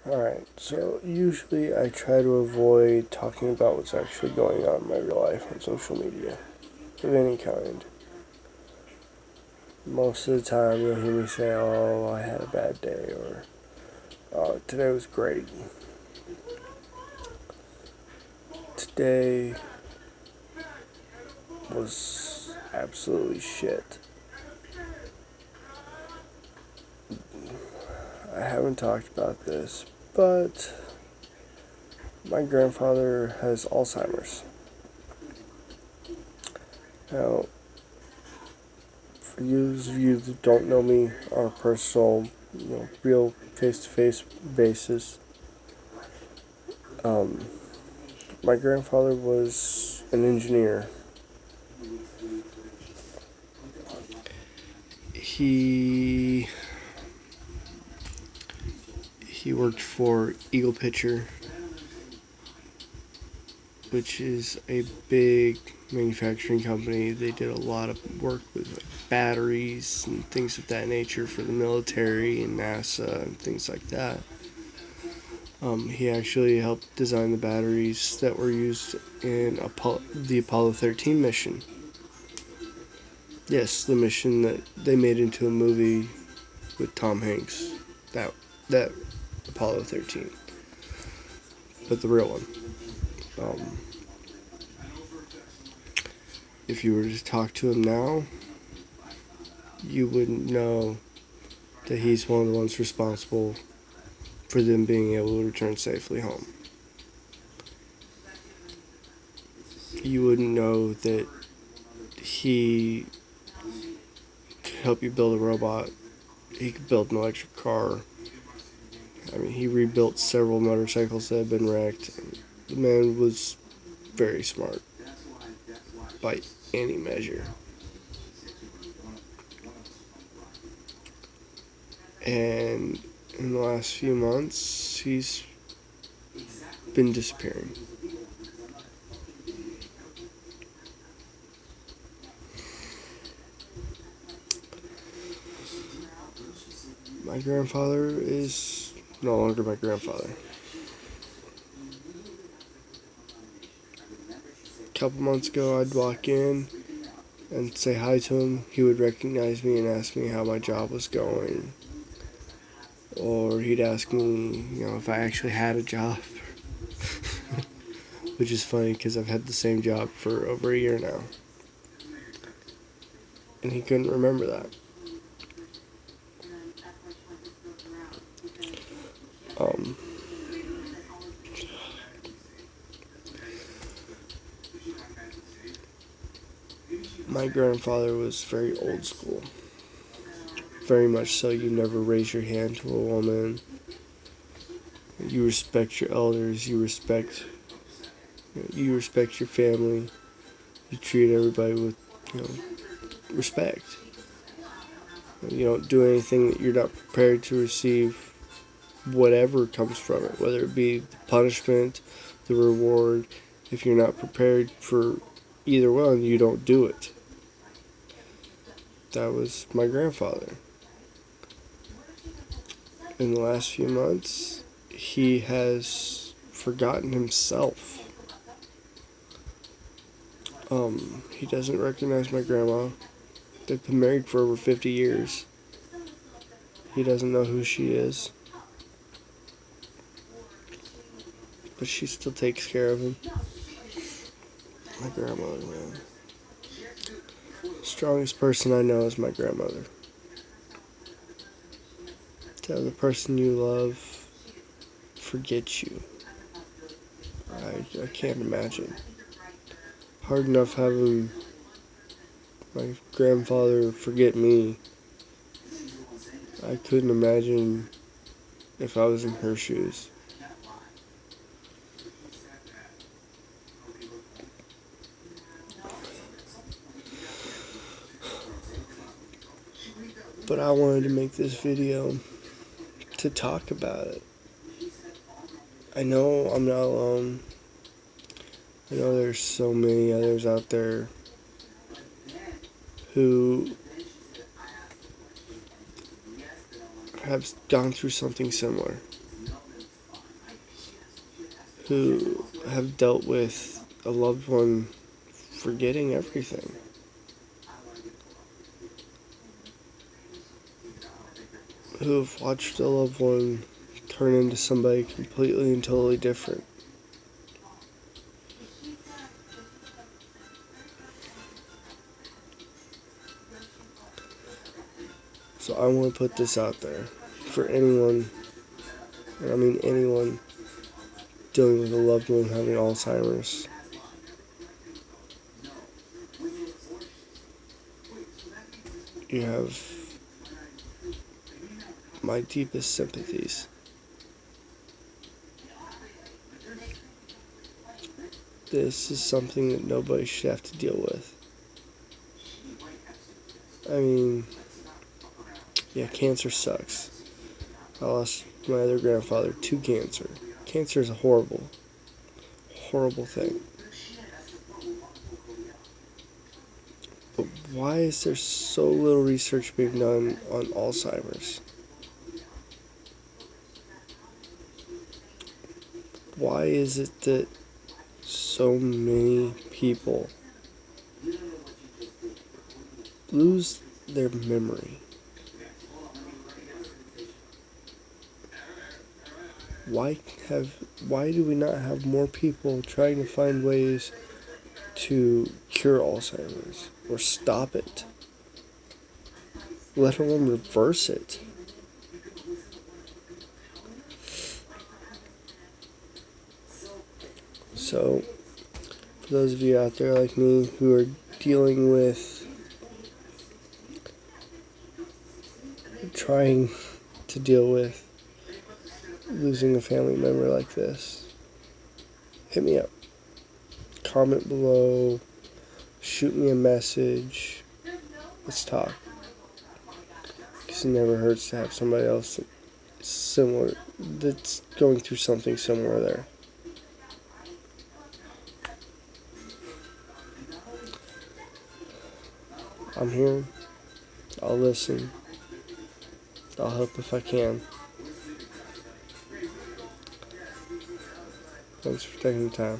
Alright, so usually I try to avoid talking about what's actually going on in my real life on social media of any kind. Most of the time you'll hear me say, oh, I had a bad day, or today was great. Today was absolutely shit. I haven't talked about this, but my grandfather has Alzheimer's. Now, for those of you that don't know me on a personal, real face-to-face basis, um, my grandfather was an engineer. He worked for Eagle Pitcher, which is a big manufacturing company. They did a lot of work with batteries and things of that nature for the military and NASA and things like that. He actually helped design the batteries that were used in the Apollo 13 mission. Yes, the mission that they made into a movie with Tom Hanks. That Apollo 13, but the real one. Um, if you were to talk to him now, you wouldn't know that he's one of the ones responsible for them being able to return safely home. You wouldn't know that he could help you build a robot. He could build an electric car. I mean, he rebuilt several motorcycles that had been wrecked. The man was very smart by any measure. And in the last few months, he's been disappearing. My grandfather is no longer my grandfather. A couple months ago, I'd walk in and say hi to him. He would recognize me and ask me how my job was going. Or he'd ask me, if I actually had a job. Which is funny because I've had the same job for over a year now. And he couldn't remember that. My grandfather was very old school. Very much so. You never raise your hand to a woman. You respect your elders. You respect your family. You treat everybody with respect. You don't do anything that you're not prepared to receive whatever comes from it, whether it be the punishment, the reward. If you're not prepared for either one, you don't do it. That was my grandfather. In the last few months, he has forgotten himself. He doesn't recognize my grandma. They've been married for over 50 years. He doesn't know who she is. But she still takes care of him. My grandmother, man. Strongest person I know is my grandmother. To have the person you love forget you. I can't imagine. Hard enough having my grandfather forget me. I couldn't imagine if I was in her shoes. But I wanted to make this video to talk about it. I know I'm not alone. I know there's so many others out there who have gone through something similar. who have dealt with a loved one forgetting everything. Who have watched a loved one turn into somebody completely and totally different. So I want to put this out there for anyone, and I mean anyone, dealing with a loved one having Alzheimer's. You have my deepest sympathies. This is something that nobody should have to deal with. I mean, yeah, cancer sucks. I lost my other grandfather to cancer. Cancer is a horrible, horrible thing. But why is there so little research being done on Alzheimer's? Why is it that so many people lose their memory? Why do we not have more people trying to find ways to cure Alzheimer's or stop it, let alone reverse it? So, for those of you out there like me who are dealing with trying to deal with losing a family member like this, hit me up. Comment below, shoot me a message, let's talk. Because it never hurts to have somebody else similar, that's going through something similar there. I'm here, I'll listen, I'll help if I can. Thanks for taking the time.